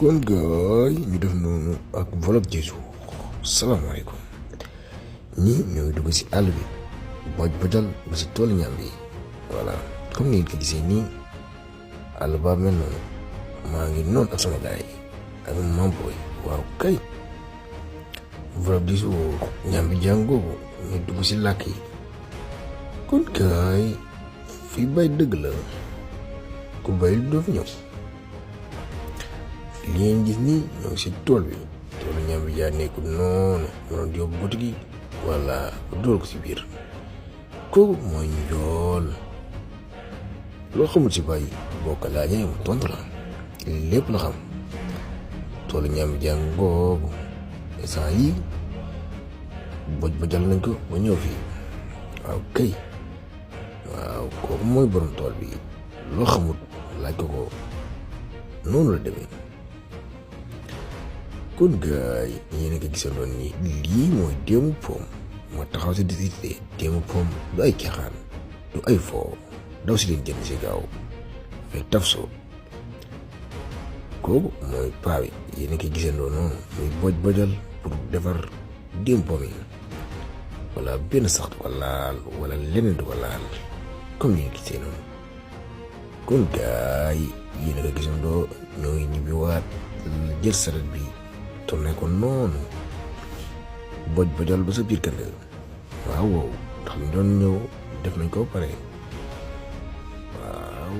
kon gaay ñu def noonu ak vlog du jour. Salaamaaleykum. ñii ñoo ngi dugg si àll bi boj bojal ba si toolu ñam bi voilà comme ni ngeen ko gisee nii àll ba mel noonu maa ngi noonu ak sama gaay yi ak maam booy waaw kay vlog du jour ñam bi jàngoogu ñu dugg si làkk yi kon gaay fii bay dëgg la ku bayul doo fi ñëw li ngeen gis nii ñoo ngi si tool bi toolu ñam bi jaa nekkul noonu mënoon di yóbbu boutique yi wala dóor ko si biir kooku mooy njool loo xamul si bàyyi boo ko laajee mu tontu la lépp la xam toolu ñam bi jaa ngoogu instant yi bojal nañ ko ba ñëw fii waaw kay waaw kooku mooy borom tool bi loo xamul laaj ko noonu la demee kon gaay yéen a ko gisandoon ni lii mooy déemu poom ma taxaw si disité déemu poom du ay caaxaan du ay foo daw si leen jënd si gaaw fay taf soo kooku mooy paa bi yéen a ko gisandoo noonu muy bojal pour defar déemu poom yi wala benn sax du ko laal wala leneen du ko laal comme ni ngeen gisee noonu kon gaay yéen a ko gisandoo ñoo ngi ñibbiwaat jël saret bi tourné ko noonu bojal ba sa biir kër ga waaw ndax ñu doon ñëw def nañ ko pare waaw.